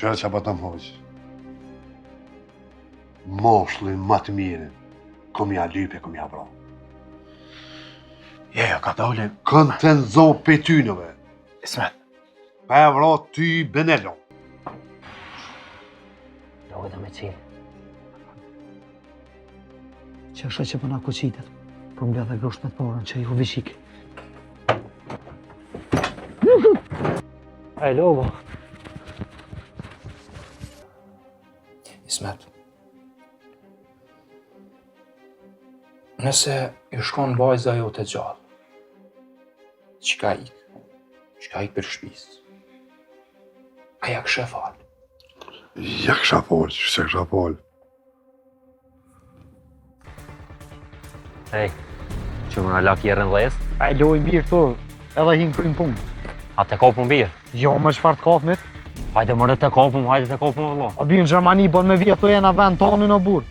Qërë që pa të më hoqë. Moshllin më të mirën, kom ja lype, kom ja vra. Jo, ka dole. Kënë të nëzo pe tynëve. Ismet. Pa e vra ty Benelon. Dojda me qilë. Që është që përna kuqitet, për mbja dhe grusht me të porën që ju vishik. Aj, logo. Ismet. Nëse ju shkon vajza jo të gjallë, qka ik për shpisë, a ja kështë e falë? Ja kësha falë, që se kësha falë. Ej, që më në lak jerën dhes? Aj, loj birë të, edhe hinë krymë punë. A të kopën birë? Jo, më çfarë të kapnit? Hajde mërë të kopën, hajde të kopën vëllo. O birë në Gjermani, bon me vjetë të jena vend tonin o burë.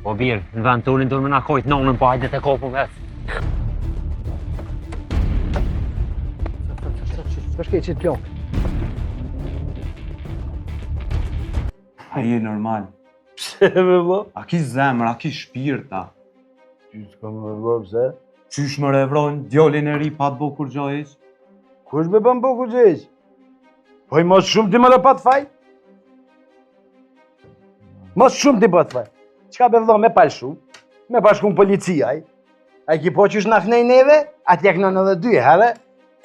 O birë, në vend tonin të me na kojtë nonën, po hajde të kopën vetë. Të shkej që të plokë. A je normal? Pse me vë? A ki zemër, a ki shpirta? Ty s'ka me vë, pse? Qysh më revrojnë djallin e ri pa të bo kur gjojës? Kush me bën boku gjeq? Po i mos shumë ti më pat faj? Mos shumë ti pat faj. Qka be vëllo me palshu? Me bashku në policia, a i ki po qysh naknej neve? A t'jek në 92, herë?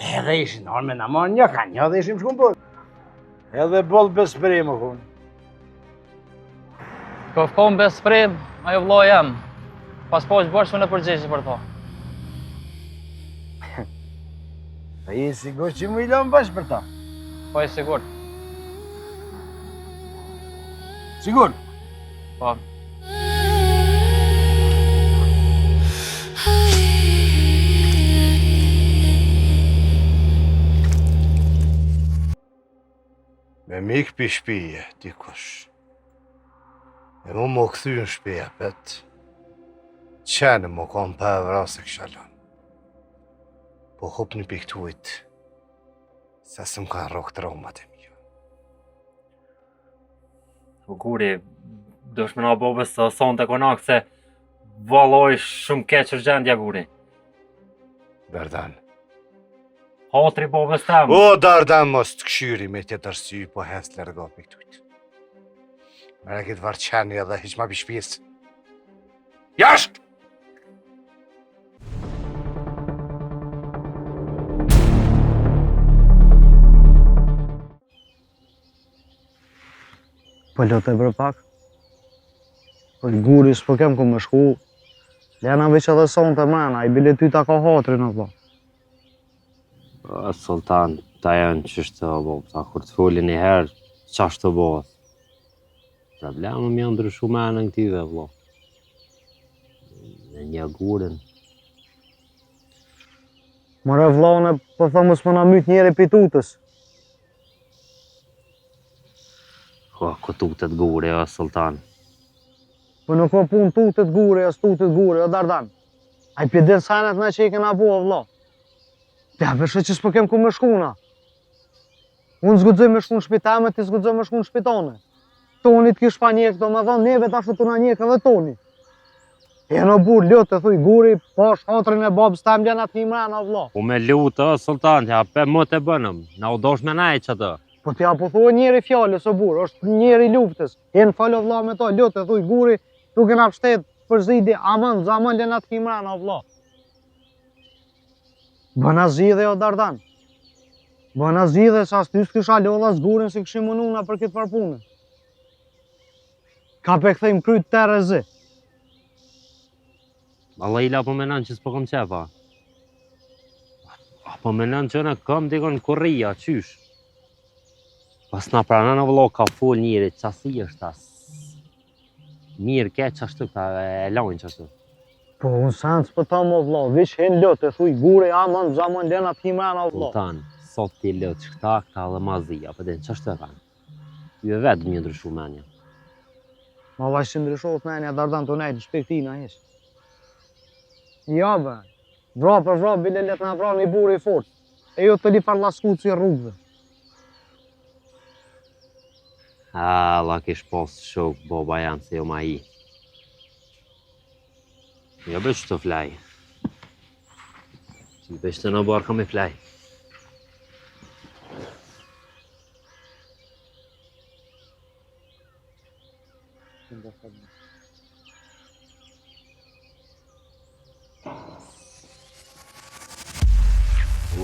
Edhe ishin orë me në marë një ka një dhe ishim shkun bërë. Edhe bol besprim o kun. Kofkom besprim, ajo vëllo jam. Pas po që bërshme në përgjeshje për to. A i sigur që mu i lëmë bashkë për ta? Po e sigur. Sigur? Po. Me mik pi shpije, dikush. E mu më këthy në shpije, pet. Qenë më kom për e vrasë e këshalon. Po hup një piktuit, se së më kanë rokë traumat e mjë. O guri, do shme nga bobës të sonë të konak se valoj shumë keqër gjendja guri. Dardan. Hatri bobës tem. O, Dardan, mos të këshyri me tjetër sy, po hes të lërga piktuit. Mere këtë varqeni edhe hiq ma pi shpjes. Jashtë! Po lotë e bërë pak. Po i guri s'po kem ku më shku. Lena veç edhe sonë të mrena, i bile ty ta ka hatrin o po. O, Sultan, ta janë qështë të bo, ta kur të folin i herë, qashtë të bo. Problemë më janë ndryshu me në këtive, vlo. Në një gurin. Mëre vlone, po thëmë s'po na myt njeri pitutës. Ko, tutet guri, o Sultan. Po nuk po pun tutet guri, as tutet guri, o Dardan. A i pjedin sajnet na që i kena bo, vlo. Ja, vëshë që s'po kem ku me shkuna. Unë zgudzoj me shku në shpitame, ti zgudzoj me shku në shpitone. Toni t'kish pa njek, do me thonë, neve t'ashtu t'una njek edhe Toni. E në burë, ljotë të thuj guri, pash hatrin e babës ta mlena t'himrena, vlo. Po me lutë, o Sultan, ja pe më të bënëm, na u dosh me nej që të. Po t'ja po thua njeri fjallës o burë, është njeri luftës. E në falë vla me ta, ljotë të thuj guri, tu kena pështet për zidi, amën, zamën lena t'himrena, vlo. Bëna zhidhe o Dardan. Bëna zhidhe sa s'ty s'kisha lodha s'gurin si këshim mënuna për këtë parpunë. Ka pe këthejmë kryt të rezi. Allah ila po menon që s'po kom qepa. Po menon që në kom dikon kurria, qysh. Pas na pranon o vëllo ka full njëri, qasi është as. Mirë ke qashtu, ka e lojnë qashtu. Po unë sanë s'po ta mo vlo, vish hen lotë, e thuj guri, amën, zamën, lena t'himrena o vlo. Sultan, sot ti lotë qëta, këta dhe mazia, për din qashtu e kanë. Ju e vetë më ndryshu menja. Ma vash që ndryshohet menja, Dardan të nejtë në shpektina ishë. Ja be, vra për vra, bile let nga vra një buri i fort. E jo të li farlasku që i rrugëve. Allah kish pas shok baba janë se jo ma i. Jo bëj që të flaj. Që bëj që të në barë kam e flaj.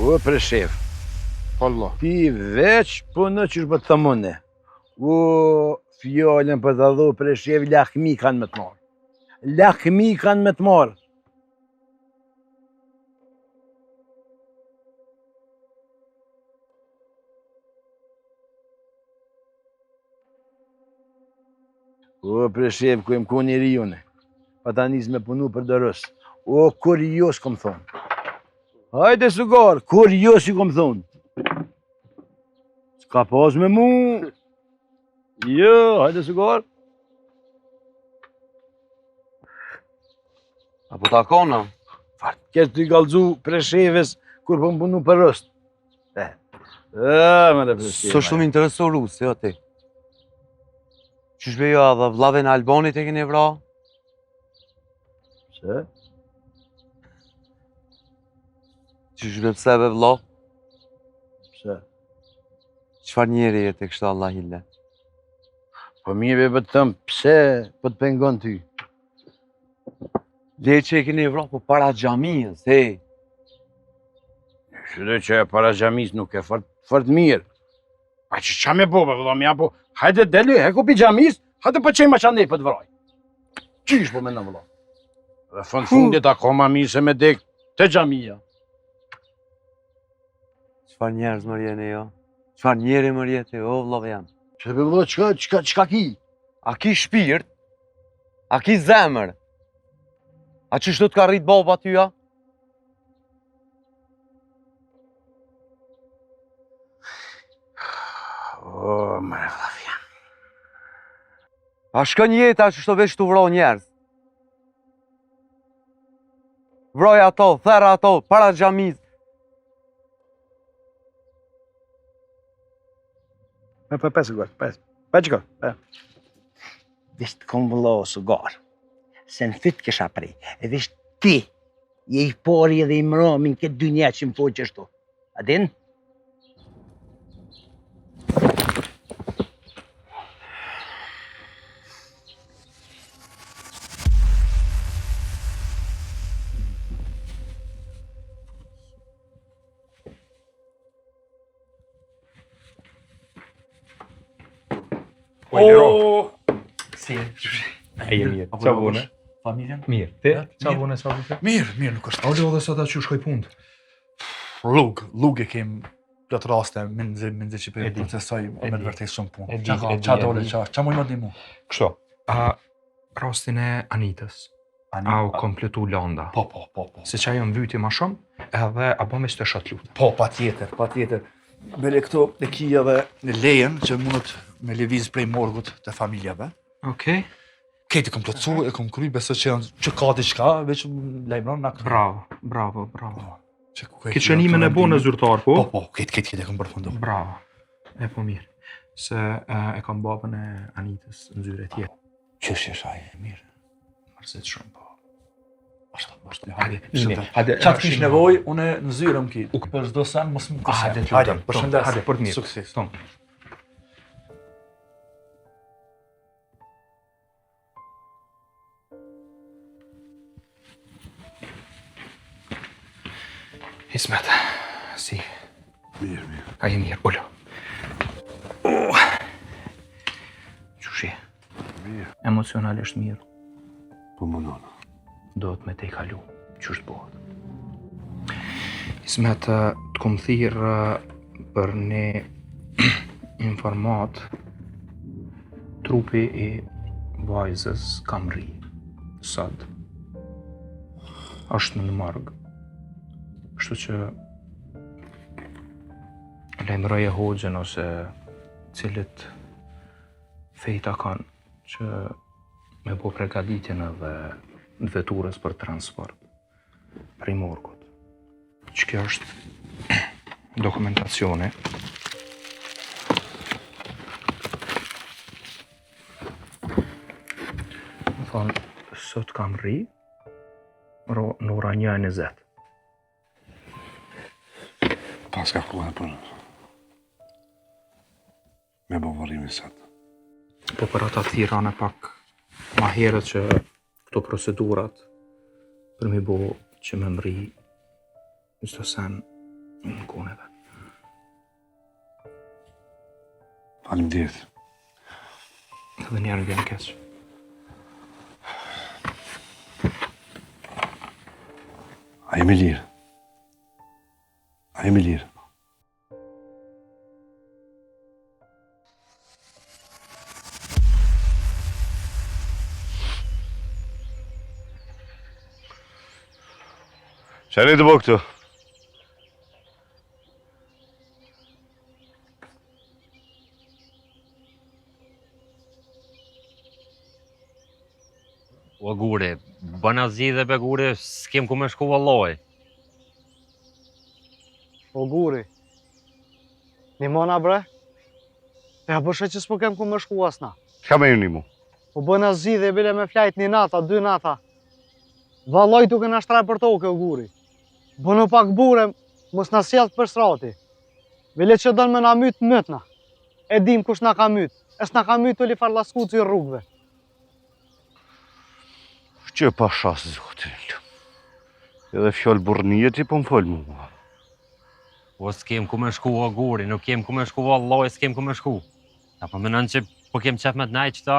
O, pre shef, Allah. ti veç punë që shbët thëmone. O, fjallën për të dhu pre shef, lakmi kanë me të marë. Lakmi kanë me të marë. O, pre shef, ku e më koni rione. Pa ta njës me punu për dërës. O, kur jo s'kom thonë. Hajde sugar, kur jo si kom thonë. S'ka pas me mu. Jo, hajde sugar. Apo ta kona? Fart, kesh t'i galzu presheves kur po më punu për rëst. Më dhe presheves. Së shumë interesoru, si o ti. Qysh bejo edhe vllave në Albanit e keni vra? Se? Qysh be pse be vlla? Se? Qfar njeri e të kështë Allah ille? Po mirë be të thëmë, pse po të pengon ty? Le që e keni vra po para xhamijës, hej. Shyre që e para gjamis nuk e fort mirë. A që qa me bo, vëllam, ja po, hajde deli, heku pi gjamis, hajde po qej ma qa nej për të vraj. Qish po me në vëllam? Dhe fund fundit akoma mirë se me dek të gjamia. Qfar njerëz më rjeni jo? Qfar njeri më rjeti, o vllave jam? Që be vëllam, qka ki? A ki shpirt? A ki zemër? A qysh do t'ka rrit baba tyja? O, mërë vëllam. A shkën jeta që shto veç t'u vro njerëz? Vroj ato, therë ato, para xhamisë. Pe sugar, pe qëka, pe. Visst kom vëlla o sugar. Se në fyt kisha prej. E visht ti, je i pari edhe i mramin këtë dynja që më po qështu. A din? Si e? E je mirë. Qa bune? Familjen? Mirë. Ti? Qa Mirë. bune, qa bune? Mirë, nuk është. Alo dhe sot që shkoj punë. Lug e kem plot raste, me nëzë që për procesoj me të vërtet shumë punë. Qa dole, qa moj më dimu? Kështu, rastin e Anitës, a u kompletu landa. Po. Se qa jam vyti ma shumë, edhe a bëme së të shatë lutë. Po, pa tjetër. Bele këto e kija dhe në lejen që mundët me levizë prej morgut të familjave. Okej. Kejti kom plotësu, e kom kry, besoj që ka diçka, veç lajmëron na këtë. Bravo. Këtë Këtë qënimin e bo në zyrtar, po? Po, këtë e kom përfundu. Bravo. E po mirë. Se e kam babën e Anitës në zyre tjetë. Qështë e shaj, mirë. Mërset shumë, po. Bashtë. Hajde, Qatë kish nevoj, une në zyrëm ki. U për zdo sen, mos më kësem. Hajde, përshëndes. Hajde, për të mirë. Sukses. Tom. Ismet, si? Mirë. A je mirë, ullo. Qushi? Mirë. Emocionalisht mirë. Po më nona. Do të me te i kalu, qështë bëhet. Ismet, të kom thirë për një informat, trupi i vajzës kam ri, sot. Është në margë. Kështu që lajmëroje hoxhën ose cilët fejta kanë që me bo pregaditjen edhe në veturës për transport prej morgut. Që kjo është dokumentacione thonë, sot kam rri, në ora 1:20. Pas ka kohë për me bavarimin sot. Po për ata tjera në pak ma herët që këto procedurat për mi bo që me mri në çdo sen në koneve. Faleminderit. Edhe njerën vjen keq. A jemi lirë. A jemi lirë. Qëri të bo këtu? O gure, bëna zgjidhje be gure, s'kem ku me shku vallaj. O guri, një mona bre? Ja bëshë që s'po kem ku me shku asna. Çka me ju një mu? Po bëna zgjidhje bile me flajt një nata, 2 nata. Valloj duke na shtraj për toke o guri. Bënu pak bure, mos na sjellë për strati. Bile që dënë me na mytna. E dim kush na ka myt. Es na ka myt të li farlaskuci rrugve. Që pa shas zotin. Edhe fjallë burnie ti po më folë mua. O s'kem ku me shku o guri, nuk kem ku me shku vallaj, s'kem ku me shku. Ja po menon që po kem qef me t'naj qëta,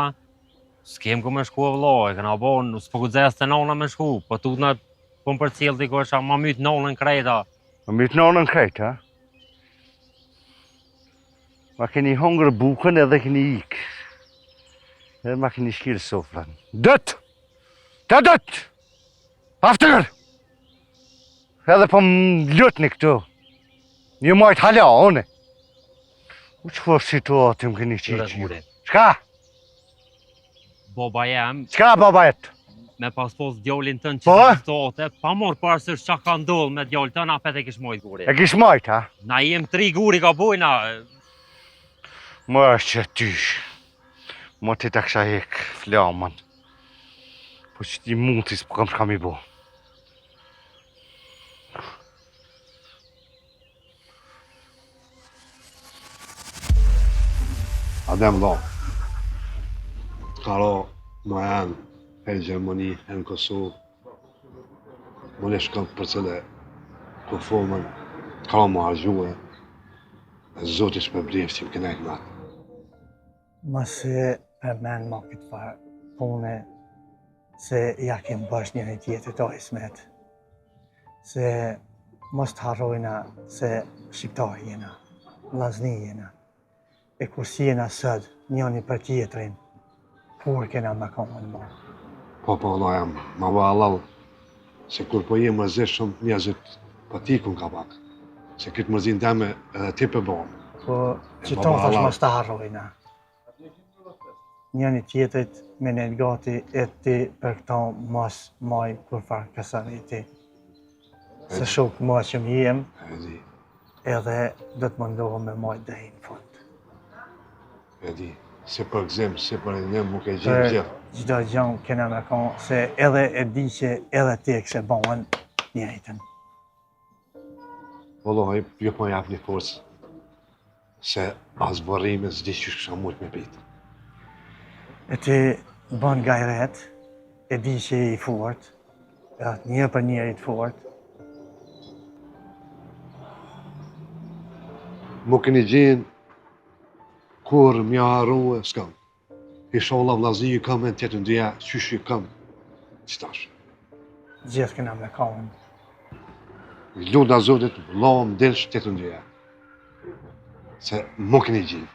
s'kem ku me shku vallaj, këna bon, s'po ku dzes të nona me shku, po tu t'na po më përcjell t'i kosha ma myt nonën krejta. Ma myt nonën krejt, ha? Ma keni hongër bukën edhe keni ik. Edhe ma keni shkirë sofran. Dët! Ta dët! Aftër! Edhe po më lutni këtu. Një majtë hala, one. U qëfar situatë më keni qiqë ju? Qka? Boba jem, Qka baba jetë? me paspos djallin tënë Po? që sëtote, pa morë parësër qa ka ndollë me djallë tënë, apet e kish mojtë guri. E kish majtë, ha? Na jem 3 guri ka bujna. Më është që tysh. Më ti ta kësha hek flamën. Po që ti mutis po kam shka mi bo. Adem do. Karo, ma janë, e në Gjermani, e në Kosovë. Më në shkëm për cële të formën, karo më argjuhe. E zotis për brevë që më kënajt natë. Mos e përmen ma këtë farë pune se ja kem bësh njëri tjetrit o Ismet. Se mos të harrojna se shqiptar jena, vllazni jena. E kur si jena sëd, njëni për tjetrin, kur kena me komën ma. Po, Allah jam, ma va halal, se kur po jem mërzishëm, njerëzit po tikun ka pak. Se këtë mërzin teme edhe ti për bo. Po që tonë thash mos të harrojna. Njëni tjetrit me në gati e ti për këto mos maj kur farë kësariti. Se shuk ma që më jem, E di, edhe do të mundohem me maj dhe në fund. e di, se për gzim, se për një më ke gjithë gjithë. Gjdo gjënë kena me konë, se edhe e di që edhe ti e kse bëhen njëjtën. Vëllohaj, jo po jap një forcë, se as bërrime s'di që kësha mujt me pitë. E ti bën gajret, e di që i fort, një për njerit fort. Më keni gjenë, kur mja harruë, s'kam. Inshallah vlazi ju kam e në tjetën dhja, qysh ju kam, qëtash. Gjithë kena me konë. Lunda Zotit, vëllohë më delsh tjetën dhja. Se më keni gjenë.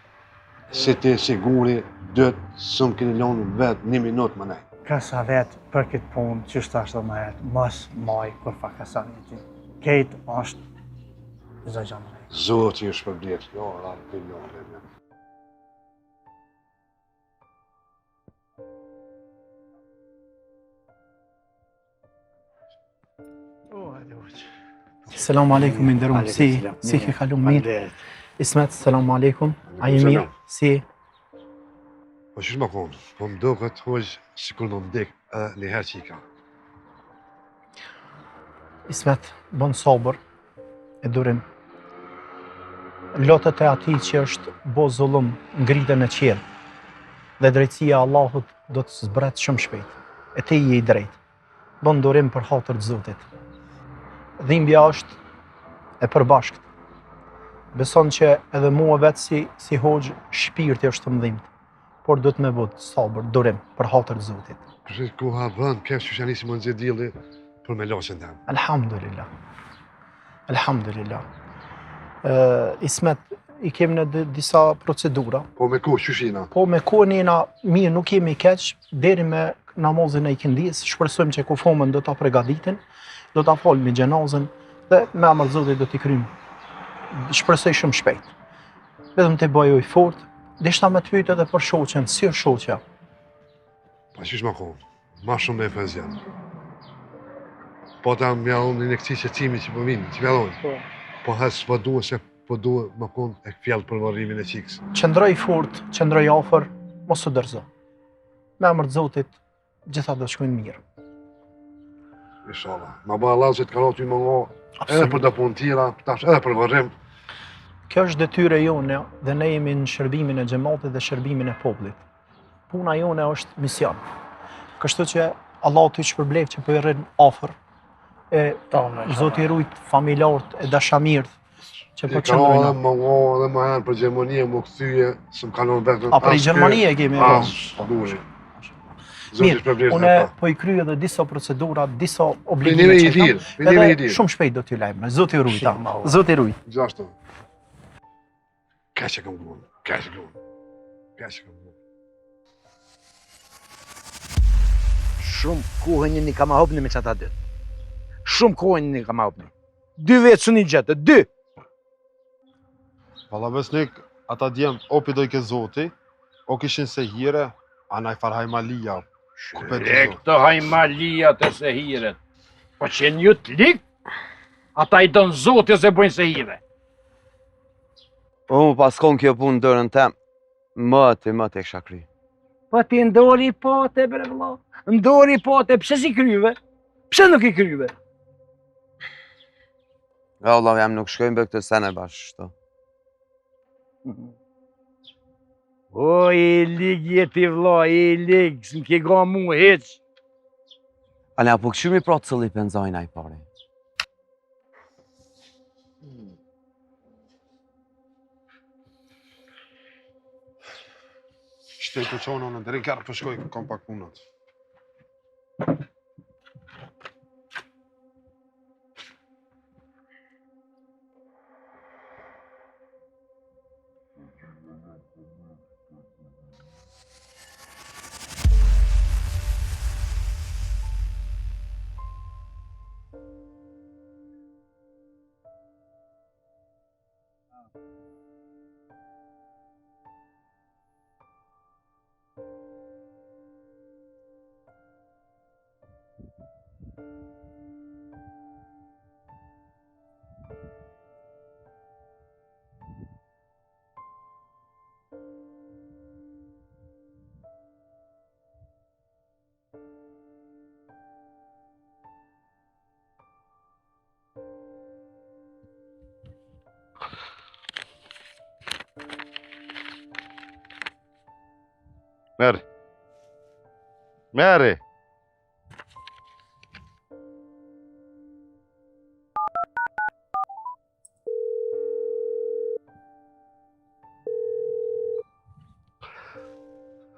Se ti siguri, dëtë, së më keni lonë vetë 1 minutë më nej. Kasa vetë për këtë punë, që shtash dhe më jetë, mos maj kur fa kasaniti. Kejtë është çdo gjë më. Zoti është për blet, jo, rarë, për jo, Selamu alaikum, i nderuar. Si ke kalu mirë? Ismet, selamu alaikum. A je mirë? Si? Po Po qysh më konë? Po më duket hoqë si kur më ndek edhe një herë që i ka. Ismet, bën sabër, e durim. Lotët e ati që është bo zullum ngritën e qiell. Dhe drejtësia e Allahut do të zbret shumë shpejt. E ti je i drejtë. Bën durim për hatër të Zotit. Dhimbja është e përbashkët. Beson që edhe mua vetë si hoxh shpirti është të mdhimt. Por do të me bëtë sabër, durim për hatër të Zotit. Përshë ku ha vënd, kef që shani si më nëzit dili për me loqen dem. Alhamdulillah. Alhamdulillah. Ismet, i kemi në disa procedura. Po me ku, qyshina? Po me ku njëna mirë nuk kemi keq, deri me namazin e ikindis, shpresojmë që kufomën do ta përgatitin, do ta falim me xhenazën dhe me emër të Zotit do t'i kryjmë. Shpresoj shumë shpejt. Vetëm të bëjoj fort, deshta me të pyet edhe për shoqen, si është shoqja? Pa qysh më konë, ma shumë me e fëzjan. Po ta më unë në këti qëtimi që po vinë, që mjallojnë. Po hasë po duhe se po duhe më konë e fjallë për varrimin e qikës. Qëndroj fort, qëndroj afër, mos u dërzo. Me emër të Zotit, gjitha do shkojnë mirë. Inshallah. Ma ba Allah që të karot ju më ngo, edhe për të punë tira, tash edhe për varrim. Kjo është detyre jone dhe ne jemi në shërbimin e xhamatit dhe shërbimin e popullit. Puna jone është mision. Kështu që Allah të shpërblef që po i rrin afër e Zoti rujt familjarët e dashamirët që po qëndrojnë. Edhe më ngo edhe më herë për Gjermanie më këthyje, së më kalon vetën. A për i Gjermanie kemi? Mirë, une po i kryj edhe disa procedura, disa obligime që kam, edhe shumë shpejt do t'ju lajmë. Zoti rujta, Zoti rujt. Gjashtu. Kaq e kam gjunë, kaq e kam gjunë, kaq e kam gjunë. Shumë kohën një ka ma hopni me qëta dytë. Shumë kohën një ka ma hopni. 2 vetë së një gjete, 2! Valla besnik, ata djemë, opi do i ke Zoti, o kishin se hire, a na i farhaj malia. E këto hajmalia të sehiret. Po që një të lik, ata i donë Zotë se bojnë sehire. Unë paskon kjo punë dërën tem, më të kisha kry. Po ti ndori pote, bre vëlla. Ndori pote, pse si kryve? Pse nuk i kryve? Ja, Allah, jam nuk shkojmë bë këtë sene bashkë shto. O, i lig jeti vëlla, i lig, s'm ke ga mu heq. Ale, apo këshumi pra të cëli penzajna i pare? Shtej të qonë në deri kërë përshkoj, kam pak punat. Meri. Meri.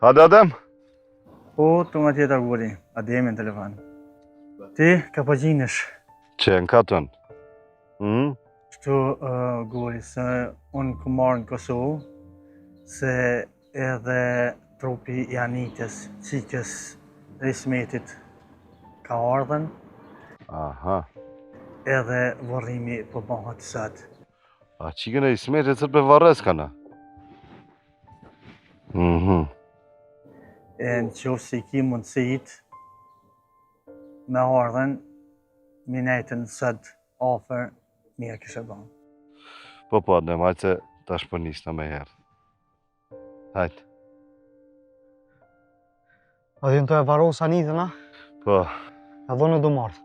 Hadi Adem. Po, të nga tjetër guri, Ademi në telefon. Ti, ka po gjinësh. Që në katën? Shtu, guri, se unë ku marrë në Kosovë, se edhe trupi i Anitës, qikës dhe Ismetit ka ardhen. Aha. Edhe varrimi po bëhat sot. A qikën e Ismetit së për varres kana? E në qofë si ki mundësit me ardhen, minetën sot afer, mirë kështë banë. Po, Adem, hajtë se tash për njështë me herë. Hajtë. A din të e varos Anitën, a? Po. E dhënë du marrë.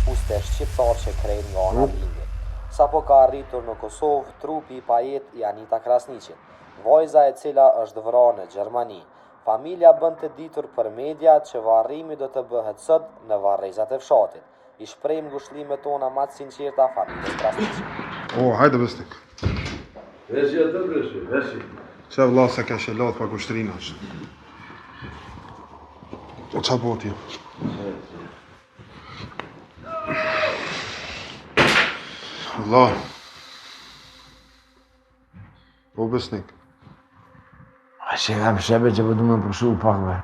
Puste shqiptar që krejnë nga ana lindje. Sa po ka arritur në Kosovë trupi i pajet i Anita Krasniqit, vajza e cila është vrarë në Gjermani. Familja bën të ditur për media që varrimi do të bëhet sot në varrezat e fshatit. I shprejmë ngushëllimet tona më të sinqerta familjes Krasniqit. O, hajde besnik. Veshi atë breshi, veshi. Që vlla se ka shelat pa kushtrina është. O qa boti? Vlla. O besnik. A që kam shebe që po du me pushu pak me.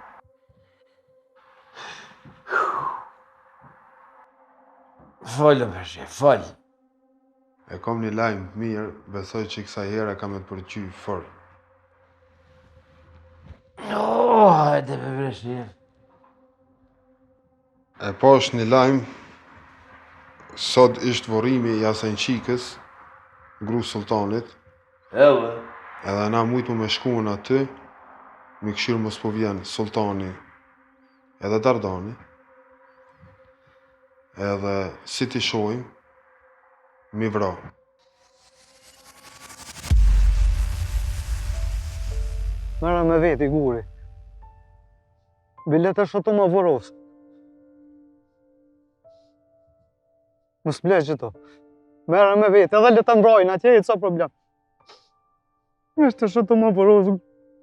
Falë, beshe, falë. E kom një lajmë mirë, besoj që kësa herë kam e të përqy fort. Hajde me beshe. E pash një lajmë, sot ishtë vorrimi i Asenqikës, gru sultanit. Edhe. Edhe na mujtë me shkuën aty, mi këshirë mos po vjen sultani edhe Dardani. Edhe si t'i shojmë, mi vra. Mera me veti guri. Bilet e shotu më vorosë. Më s'bleq gjitho. Mera me veti, edhe le të mbrojnë atje, i ca problem. Është të shotu më vorosë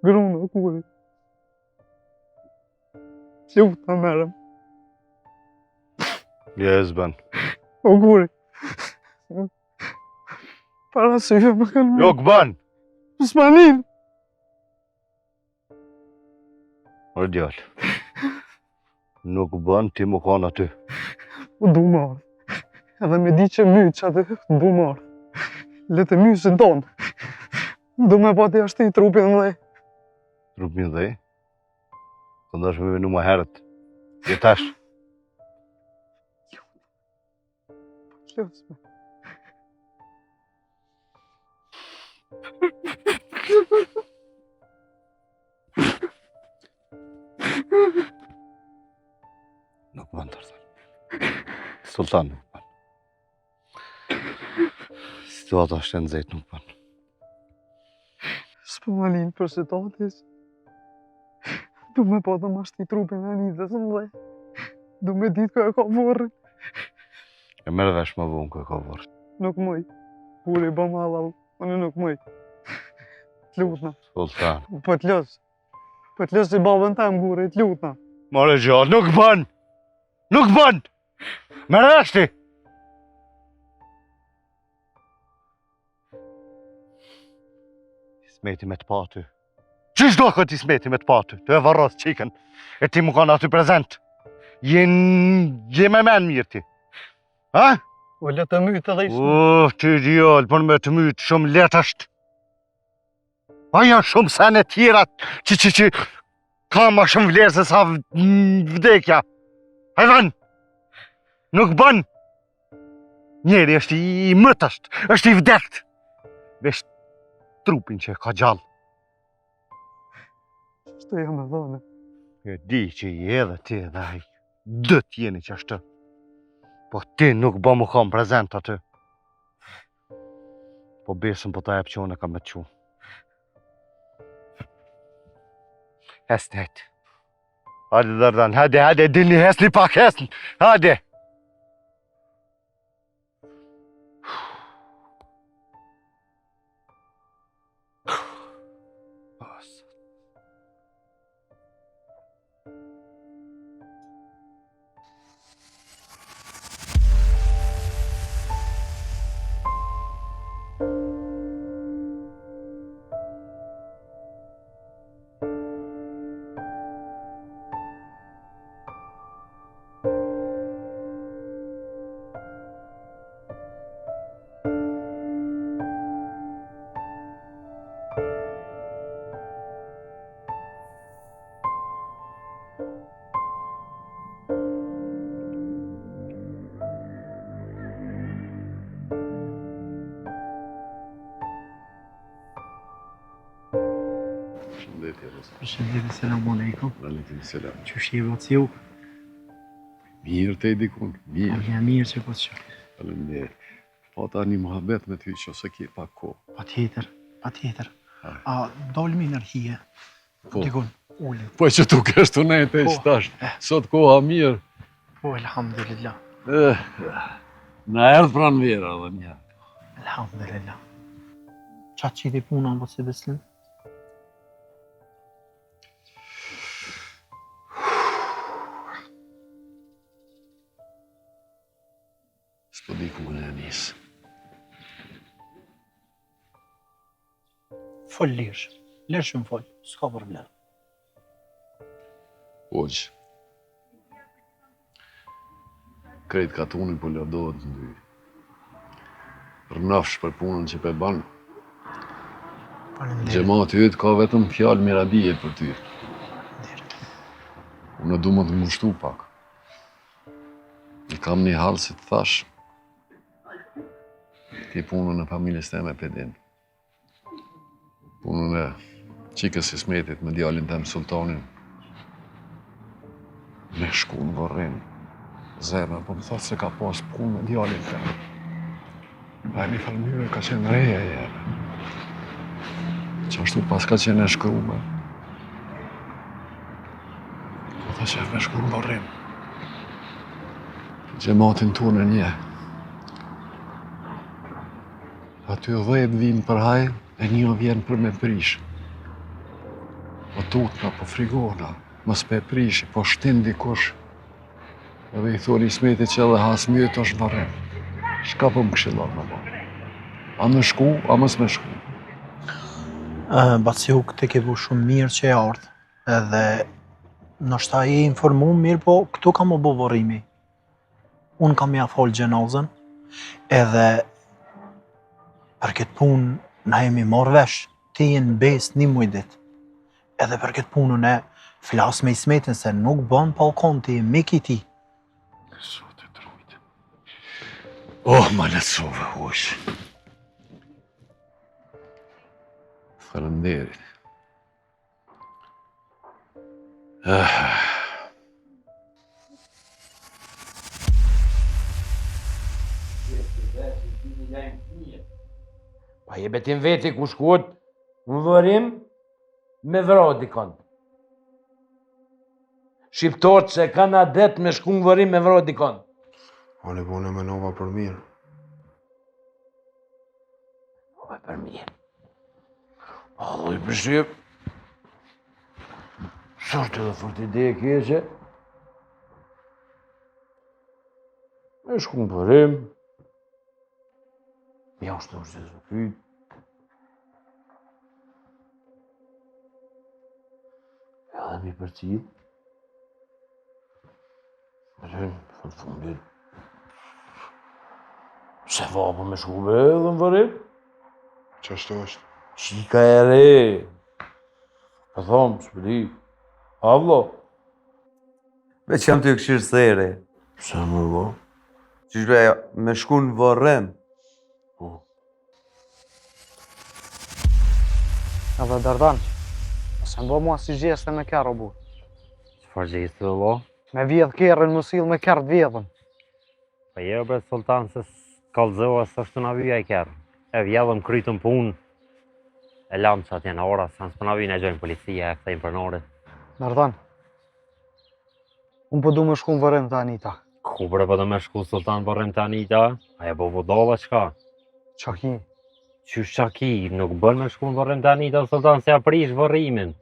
grunë, guri. Luta merëm. Jezben. O guri. Para syve më kanë më. Jo këban! S'manin! O djallë. Nuk bën ti më kanë aty. U du marë. Edhe me di që mytë që atë du marë. Le të myshën tonë. Du me pati ashti trupin dhe. Trupin dhe? Të ndash me venu më herët. Jetash. Lësme. Nuk bën të rëthën. Sultan nuk bën. Situata është e nëzejt nuk bën. S'po më linë për situatis. Du me po të ma shti trupin e Anitës në dhe. Du me ditë kë e ka vorën. E mërë vesh më vonë kë e ka vorën. Nuk mëj. Guri bë më halal. Unë nuk mëj. T'lutna. Sultan. Po t'lës. Po t'lës si babën tem guri, t'lutna. More gjallë, nuk bën! Nuk bën! Mërë vesh ti! Smeti me të patu. Qish do këtë i smeti me të patu? Të e varros qiken. E ti më kanë aty prezent. Je me men mirë ti. Ha? O le të mytë edhe ishme. Ti djallë, për me të mytë shumë letë është. Aja shumë sene tjera që ka ma shumë vlerë se sa vdekja. Hajvan! Nuk bën! Njeri është i mëtë është i vdekt. Vesh trupin që ka gjallë. Shtë jam e dhone. E di që i edhe ti edhe aj. Dët jeni që ashtë. Po ti nuk bë më kam prezent aty. Po besën po ta jep që unë e kam me të qu. Hesni hajtë. Hadi Dardan, hadi, dini hesni pak, hesni. Hadi. Përshëndetje, Rosa. Përshëndetje, selamu alaikum. Aleikum selam. Qysh je vaciu? Mirë te dikun, mirë. Ja mirë që po të qërë. Faleminderit. Po tani muhabet me ty që ose ke pak kohë. Patjetër, patjetër. A dolmi në rhije? Po. Dikun, uli. Po që tu kesh të nejtë e që tash. Sot koha mirë. Po, elhamdulillah. Na erdhë pranë vera dhe një. Elhamdulillah. Qatë qiti puna, po si beslim? S'po di ku në nisë. Fol lirsh. Lirshëm fol. S'ka problem. Oqë. Krejt katuni po lërdohet në dy. Rënafsh për punën që pe banë. Gjemati ytë ka vetëm fjalë mirabije për ty. Unë du më të mushtu pak. I kam një halë si të thash. Ti punën e familjes teme pedin. Punën e qikës Ismetit me djalin tem Sultanin. Me shku në Vorrim. Zemra, po më thotë se ka pas punë me djalin tem. A një falmyre ka qenë reja jeme. Qashtu pas ka qenë e shkrume. Po ta qef me shku në Vorrim. Gjematin tonë një. Aty 10 vinë për haj, e një vjen për me prish. Po tutna, po frigona, mos pe prishi, po shtin dikush. Edhe i thoni Ismetit që edhe has mjët është Vorrim. Shka po më këshillon me bo? A me shku, a mos me shku? Baciu, këtë ke bu shumë mirë që e ardhë. Edhe nështë i informu mirë, po këtu ka më bu Vorrimi. Unë kam ja folë gjenazën, edhe për këtë punë na jemi marrë vesh, ti jenë besë një mujdit. Edhe për këtë punën e flasë me Ismetin se nuk bën palkon ti, mik i ti. Zotë e trujtë. Oh, ma letësove, hosh. Falenderit. Pa je betin veti ku shkuat në Vorrim me vra dikon. Shqiptarët që kanë adet me shku në Vorrim me vra dikon. Ani po në menova për mirë. Ove për mirë. Allo i përshqip. Sërte dhe fort ide e keqe. Me shku në Vorrim. Ja është të është të fyt. Edhe mi për cilë. Mëllën, fund fundit. Se vapë me shkube edhe në Vorrim. Qashtu është? Qika e re. Për thomë, s'pëdi. Avlo. Veç jam të këshirë sere. Se më bo? Qishbe me shku në Vorrim. Edhe Dardan, se mbo mua si gjeste me kërë o bu. Qëfar gjeste, lo? Me vjedh kërën më sill me kërë të vjedhën. Pa jo, bre, Sultan, se s'kallëzoha së është të na vyja i kërë. E vjedhëm krytëm punë. E lamë që atje në ora, sa nësë për na vyjnë e gjojnë policia, e këthejnë për nore. Dardan, unë po du me shku në Vorrim të Anita. Ku bre po do me shku Sultan Vorrim të Anita? Aja po vodova qka? Qaki? Qysh qaki, nuk bën me shku në Vorrim të Anita, Sultan, se aprish Vorrimin.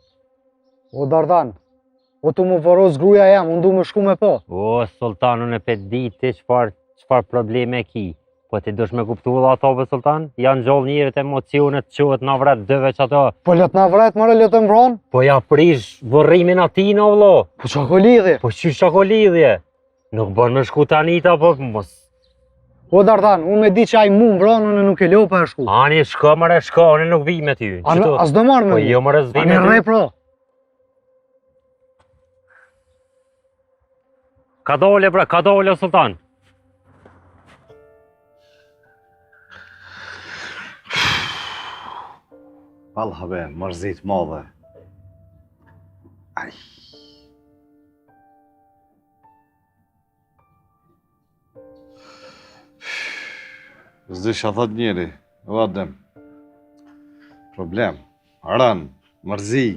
O Dardan, o tu më voros gruja jam, unë du me shku me po. O, Sultan, unë e pe diti qfar probleme ki. Po ti dush me kuptu dhe ato për Sultan? Janë gjollë njërit emocionet qëhet na vret dëve që ato. Po let na vret, mërë let e mbron? Po ja prish Vorrimin ati në vlo. Po qa ko lidhje? Po qysh qa ko lidhje? Nuk bën me shku të Anita, po mos. O Dardan, unë me di që aj mu mbron, unë nuk e leo për e shku. Ani shko, mëre shko, unë nuk vi me ty. As do marrë me Po jo mëre zvi me ty. Ani rej pro. Ka dole, bre, ka dole, Sultan. Vallahi be, mërzit madhe. S'di që thot njeri, o Adem. Problem, rën, mërzi.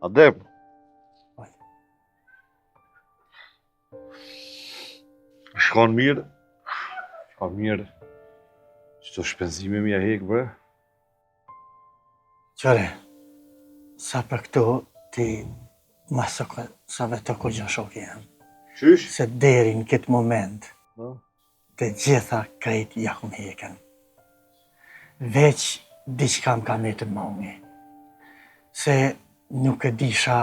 Adem. Shkon mirë. Shkon mirë. Qëto shpenzime mi a hek, bre? Qëre, sa për këtu ti masë sa vetë ku gjën shoki jam. Qysh? Se deri në këtë moment, të gjitha krejt jakum heken. Veç diçka më ka metën mongi. Se nuk e disha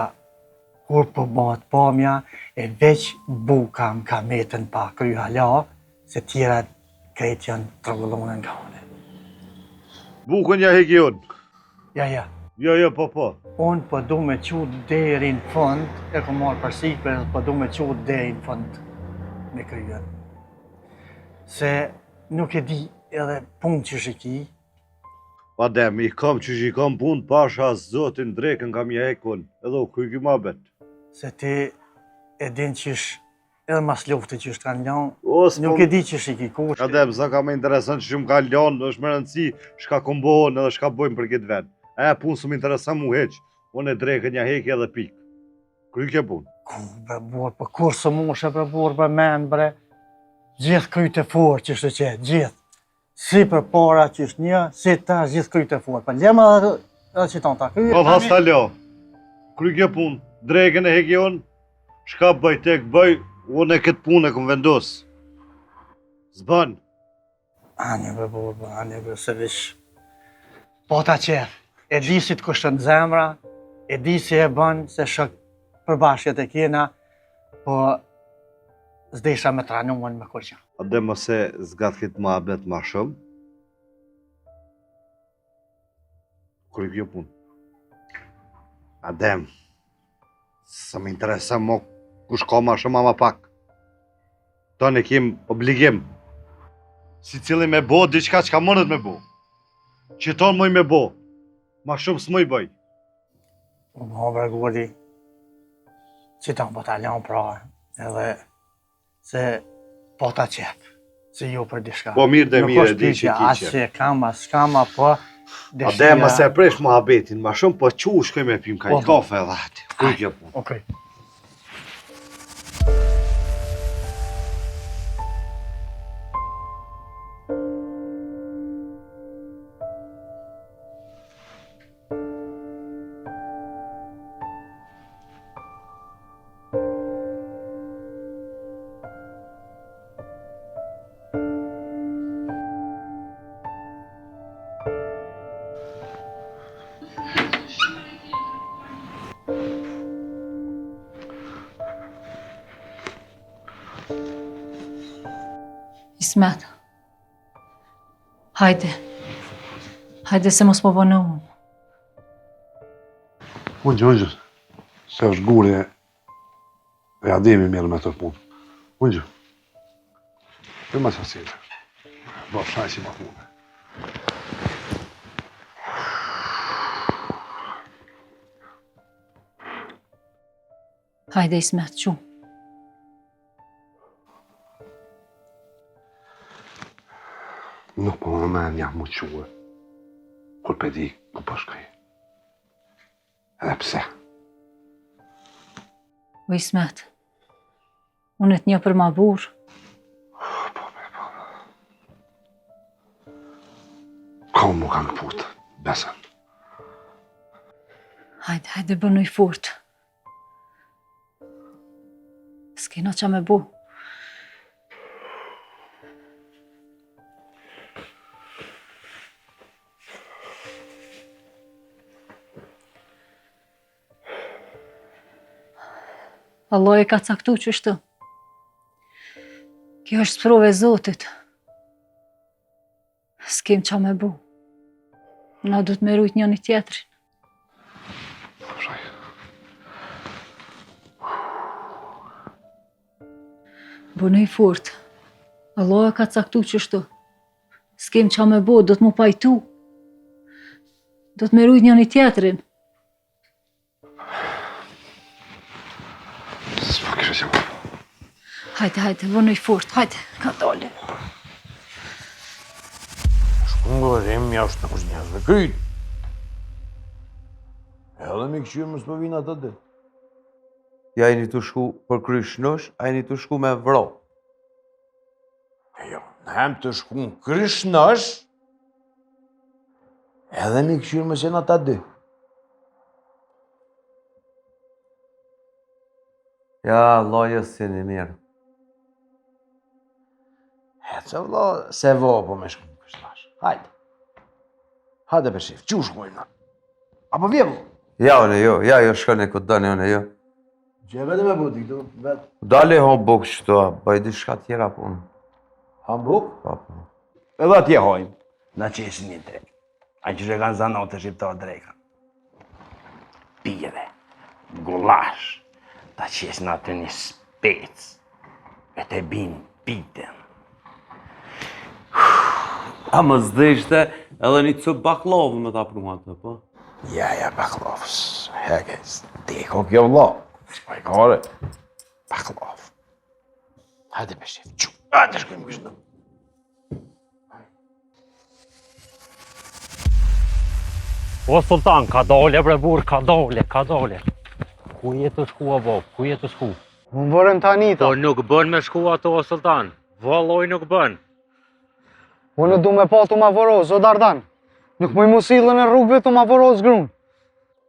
kur po bëhet pamja, e veç buka më ka metën pa kry hala, se tjera krejt janë trëgullone nga une. Bukën ja heki unë. Ja. Jo, po. Unë po du me qut deri në fund, e ku marrë përsi, për po du me qut deri në fund me kryen. Se nuk e di edhe punë që shiki. Adem, i kam që i kam punë pasha zotin drekën kam ja hekun, edhe u kryki ma bet. Se ti e din qysh, edhe mas luftë qysh kanë lanë, nuk e di që shiki kush. Adem, sa ka me interesant që më ka lanë, është më rëndësi shka kombohën edhe shka bojmë për këtë vend. E punë së më interesant mu heq, unë e drekën ja heki edhe pik. Kryke punë. Ku bre burë, për kur së mushe bre burë, bre men bre. Gjithë kryte forë që shtë qetë, gjithë. Si për para që është një, si ta gjithë kryte forë. Për lema edhe që tonë ta kryte. Po thas ta lo, kryke punë, drekën e heki unë, shka bëj tek bëj, unë e këtë punë e këm vendosë. Zbën. Anje bre burë, anje bre se vish. Po ta qerë. E di si të kushtën zemra, e di si e bën, se shok përbashkët e kena, po s'desha me tranuën me kur që. Adem mëse zgat këtë ma abet ma shumë. Kryp jo punë. Adem, së më interesa mo kush ka ma shumë ama pak. Tonë e kim obligim. Si cili me bo, diqka që ka mënët me bo. Që tonë moj me bo. Ma shumë s'moj bëj. Unë bre gurdi, që ta në bataljon pra, edhe se po ta qepë, se ju për dishka. Po mirë dhe mirë, di që ki që. Asë që kam, po... Adem, mëse e presh ma habetin, ma shumë po qu shkoj me pim ka i kafe edhe ati. Kuj kjo punë. Okej. Ismet, hajde se mos po bënë unë. Unë, se është guri e Ademi mirë me të punë. Unë, për më sasire, do shaj si më punë. Hajde Ismet, qumë. Nuk po më men jam mu quë, kur pe di ku po shkoj. Edhe pse? O Ismet, unë e të një për ma burë. Po. Ka mu kanë putë, besën. Hajde, bënuj furt. S'kena qa me bu. Allah e ka caktu qështu. Kjo është sprove e Zotit. S'kem qa me bu. Na du të me rujt njëni tjetrin. Bënej fort. Allah e ka caktu qështu. S'kem qa me bu, do të mu pajtu. Do të me rujt njëni tjetrin. S'po kështë që më. Hajde, vënoj fort, hajde, ka dole. Shkungërim jashtë në kushnjazve kryt. Edhe mi këqyrë më s'po vinë atë dhe. Ja jeni të shku për kryshnosh, a jeni të shku me vro. Jo, në hem të shku në kryshnosh, edhe mi këqyrë më sen atë dhe. Ja, lojës si një mirë. Hecë vlo, se vo po me shku në kryshnosh. Hajde. Hajde për shif, që shkojnë? Apo vjevo? Ja, jo, shkone këtë dani, jo. Që e vete me buti këtu, vetë. Dale hambuk qëto, bëjdi shka tjera punë. Hambuk? Po. Edhe atje hojmë. Na qesin një drejk. A që që kanë zanot e shqiptar drejka. Pire, gulash, ta qesin atë një spec, e te bin piten. A më zdeshte edhe një cëp baklavë me ta pruma të, po? Ja, baklavës. Hekes, deko kjo vlo. Spajkare. Baklavë. Hajde me shif, që. Hajde shkojmë kështë. O sultan, ka dole bre burr, ka dole. Ku je të shku abo, ku je të shku? Unë vërën tani ta. Po nuk bën me shku ato o sultan, valloj nuk bën. Unë du me pa të ma vëroz, o Dardan. Nuk më i musillën e rrugve të ma vëroz grun.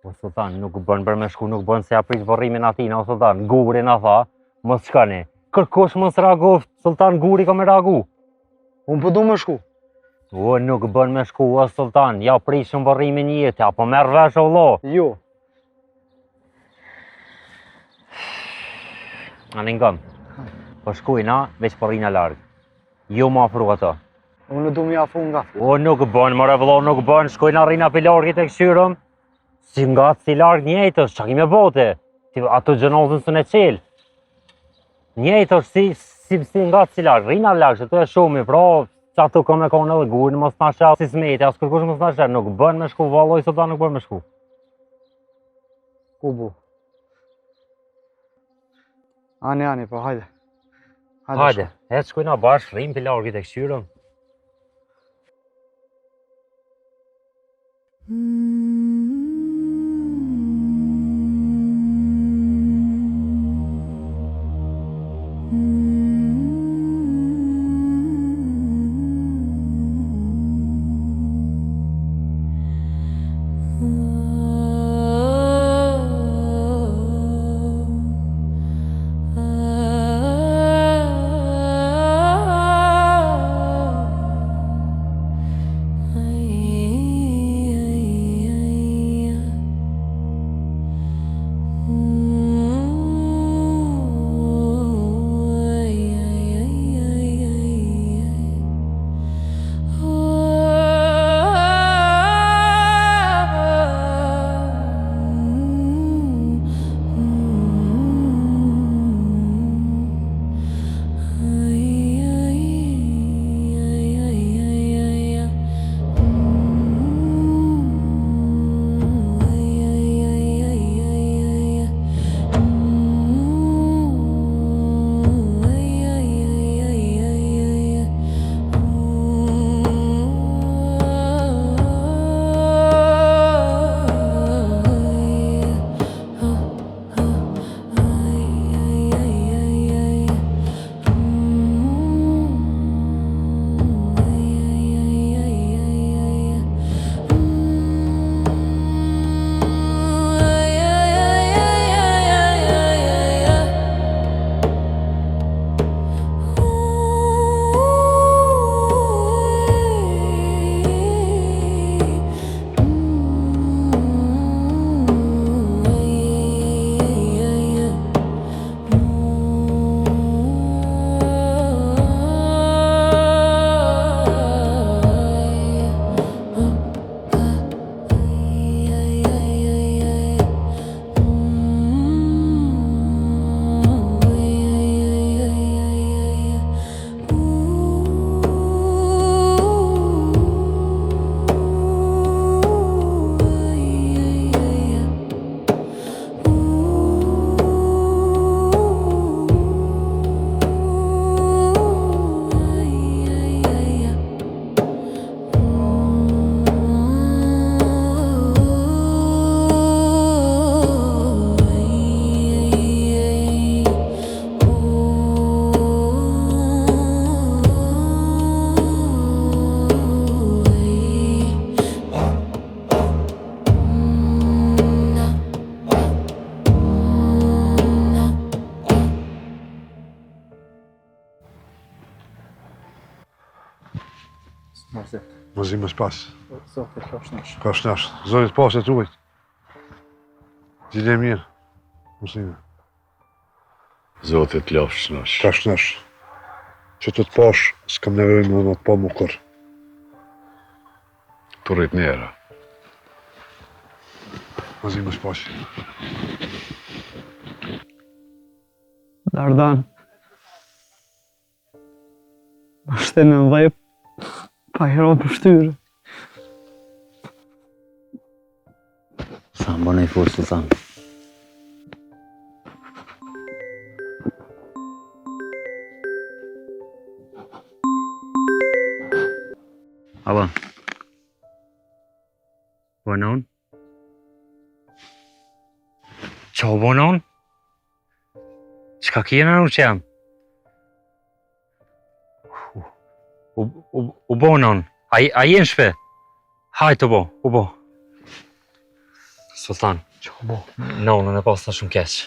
O sultan, nuk bën për me shku, nuk bën se aprit vërrimin atina, o sultan. Guri na tha, mos shkani. Kërkosh mos reagoft, sultan Guri ka me reagu. Unë po du me shku. O, nuk bën me shku, o sultan, ja prishëm vërrimin jetë, apo merr vesh o vlo. Jo. Ani ngëm, po shkujna, veç përrina largë. Jo ma afru ato. Unë du mi afru nga. O, nuk bën, mëre vlo, nuk bën, shkojna rina për largit e këshyrëm. Si nga si largë njëjtës, që kime bote. Ato gjenozën së në qelë. Njëjtës si nga si largë, rina largë, që të e shumë, pra, që ato ka me kone dhe gurë, mos në shë, si smeti, as kërkush mos në shë, nuk bën me shku, valoj, sot da nuk bën me shku. Ku bu? Ani, po hajde. Hajde, e shkojna bashkë, rrim për largit e këshyrëm. Mos i mos pas. Zoti Kloshnash. Kloshnash. Zotit pas e tuajt. Gjile mirë. Muslime. Zotit Kloshnash. Kloshnash. Që të pash, s'kam nevojë më të pa më kur. Të rrit njera. Mos i mos pas. Dardan. Është në dhejp, pa hero për shtyre. Sa më bënej fort, Sultan. Aba. Bonon? Qa bonon? Qka kjena në që jam? U bonon? A jenë shpe? Hajtë u bo. Sultan. Qa u bo? Nonën e pas të shumë keq.